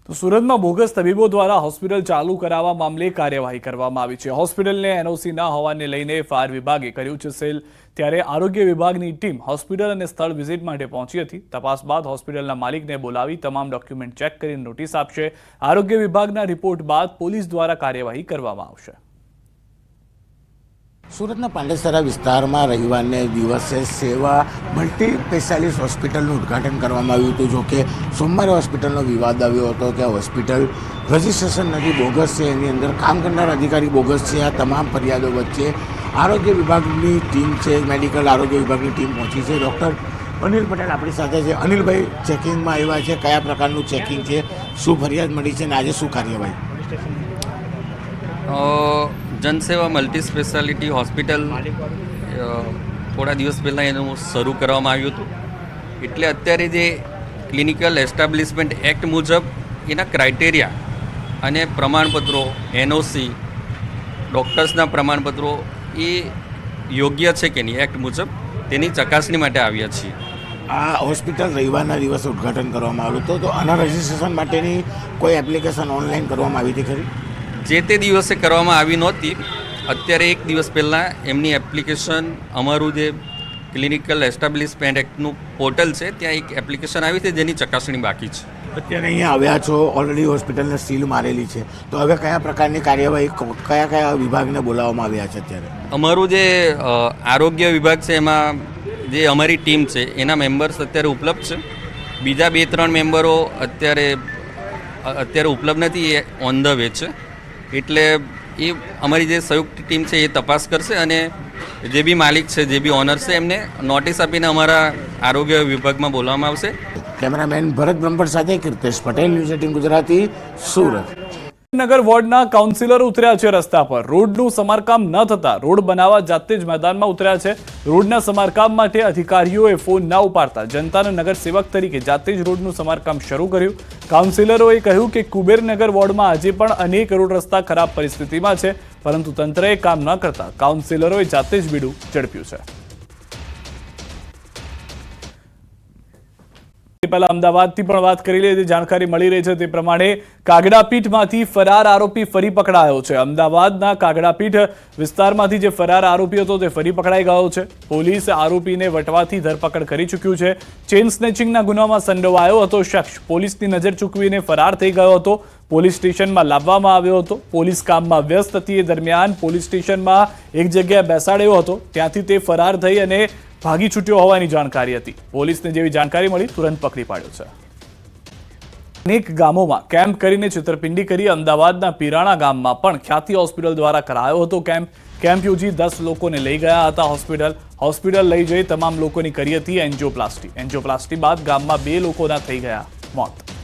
તો સુરતમાં બોગસ તબીબો દ્વારા હોસ્પિટલ ચાલુ કરાવવા મામલે કાર્યવાહી કરવામાં આવી છે। હોસ્પિટલને એનઓસી ન હોવાને લઈને ફાયર વિભાગે કર્યું છે સીલ। ત્યારે આરોગ્ય વિભાગની ટીમ હોસ્પિટલ અને સ્થળ વિઝિટ માટે પહોંચી હતી। તપાસ બાદ હોસ્પિટલના માલિકને બોલાવી તમામ ડોક્યુમેન્ટ ચેક કરીને નોટિસ આપશે। આરોગ્ય વિભાગના રિપોર્ટ બાદ પોલીસ દ્વારા કાર્યવાહી કરવામાં આવશે। સુરતના પાંડેસરા વિસ્તારમાં રવિવારને દિવસે સેવા મલ્ટી સ્પેશિયાલિસ્ટ હોસ્પિટલનું ઉદ્ઘાટન કરવામાં આવ્યું હતું। જો કે સોમવારે હોસ્પિટલનો વિવાદ આવ્યો હતો કે હોસ્પિટલ રજિસ્ટ્રેશન નથી, બોગસ છે, એની અંદર કામ કરનાર અધિકારી બોગસ છે। આ તમામ ફરિયાદો વચ્ચે આરોગ્ય વિભાગની ટીમ છે, મેડિકલ આરોગ્ય વિભાગની ટીમ પહોંચી છે। ડૉક્ટર અનિલ પટેલ આપણી સાથે છે। અનિલભાઈ, ચેકિંગમાં આવ્યા છે, કયા પ્રકારનું ચેકિંગ છે, શું ફરિયાદ મળી છે અને આજે શું કાર્યવાહી? જનસેવા મલ્ટી સ્પેશિયાલિટી હોસ્પિટલ થોડા દિવસ પહેલાં એનું શરૂ કરવામાં આવ્યું હતું। એટલે અત્યારે જે ક્લિનિકલ એસ્ટાબ્લિશમેન્ટ એક્ટ મુજબ એના ક્રાઇટેરિયા અને પ્રમાણપત્રો, એનઓસી, ડૉક્ટર્સના પ્રમાણપત્રો એ યોગ્ય છે કે નહીં એક્ટ મુજબ તેની ચકાસણી માટે આવ્યા છીએ। આ હોસ્પિટલ રવિવારના દિવસે ઉદ્ઘાટન કરવામાં આવ્યું હતું, તો આના રજિસ્ટ્રેશન માટેની કોઈ એપ્લિકેશન ઓનલાઈન કરવામાં આવી હતી ખરી? જે તે દિવસે કરવામાં આવી નહોતી। અત્યારે એક દિવસ પહેલાં એમની એપ્લિકેશન, અમારું જે ક્લિનિકલ એસ્ટાબ્લિશમેન્ટ એક્ટનું પોર્ટલ છે ત્યાં એક એપ્લિકેશન આવી છે જેની ચકાસણી બાકી છે। અત્યારે અહીંયા આવ્યા છો, ઓલરેડી હોસ્પિટલને સીલ મારેલી છે, તો હવે કયા પ્રકારની કાર્યવાહી, કયા કયા વિભાગને બોલાવવામાં આવ્યા છે? અત્યારે અમારું જે આરોગ્ય વિભાગ છે એમાં જે અમારી ટીમ છે એના મેમ્બર્સ અત્યારે ઉપલબ્ધ છે। બીજા 2-3 મેમ્બરો અત્યારે ઉપલબ્ધ નથી, એ ઓન ધ વે છે। એટલે એ અમારી જે સંયુક્ત ટીમ છે એ તપાસ કરશે અને જે બી માલિક છે, જે બી ઓનર છે, એમને નોટિસ આપીને અમારા આરોગ્ય વિભાગમાં બોલાવવામાં આવશે। કેમેરામેન ભરત બ્રહ્મભટ્ટ સાથે કીર્તેશ પટેલ, ન્યૂઝ 18 ગુજરાતી, સુરત। નગર વોર્ડના કાઉન્સિલરો ઉતર્યા છે રસ્તા પર। રોડનું સમારકામ ન થતા રોડ બનાવવા જાતે જ મેદાનમાં ઉતર્યા છે। રોડના સમારકામ માટે અધિકારીઓએ ફોન ના ઉપાડતા જનતાના નગરસેવક તરીકે જાતે જ રોડનું સમારકામ શરૂ કર્યું। કાઉન્સિલરોએ કહ્યું કે કુબેરનગર વોર્ડમાં આજે પણ અનેક રોડ રસ્તા ખરાબ પરિસ્થિતિમાં છે, પરંતુ તંત્રએ કામ ન કરતા કાઉન્સિલરોએ જાતે જ બીડું ઝડપ્યું છે। પહેલા અમદાવાદથી પણ વાત કરી લઈએ। જાણકારી મળી રહી છે તે પ્રમાણે કાગડાપીઠમાંથી ફરાર આરોપી ફરી પકડાયો છે। અમદાવાદના કાગડાપીઠ વિસ્તારમાંથી જે ફરાર આરોપી હતો તે ફરી પકડાઈ ગયો છે। પોલીસ આરોપીને વટવાથી ધરપકડ કરી ચૂક્યું છે। ચેઇન સ્નેચિંગના ગુનામાં સંડોવાયો હતો શખ્સ પોલીસની નજર ચૂકવીને ફરાર થઈ ગયો હતો। પોલીસ સ્ટેશનમાં લાવવામાં આવ્યો હતો। પોલીસ કામમાં વ્યસ્ત હતી, એ દરમિયાન પોલીસ સ્ટેશનમાં એક જગ્યાએ બેસાડ્યો હતો, ત્યાંથી તે ફરાર થઈ અને ભાગી છૂટ્યો હોવાની જાણકારી હતી। પોલીસને જેવી જાણકારી મળી તુરંત પકડી પાડ્યો છે। અનેક ગામોમાં કેમ્પ કરીને છેતરપિંડી કરી અમદાવાદના પીરાણા ગામમાં પણ ખ્યાતિ હોસ્પિટલ દ્વારા કરાયો હતો કેમ્પ યોજી 10 લોકોને લઈ ગયા હતા હોસ્પિટલ લઈ જઈ તમામ લોકોની કરી હતી એન્જિયોપ્લાસ્ટી બાદ ગામમાં 2 લોકોના થઈ ગયા મોત।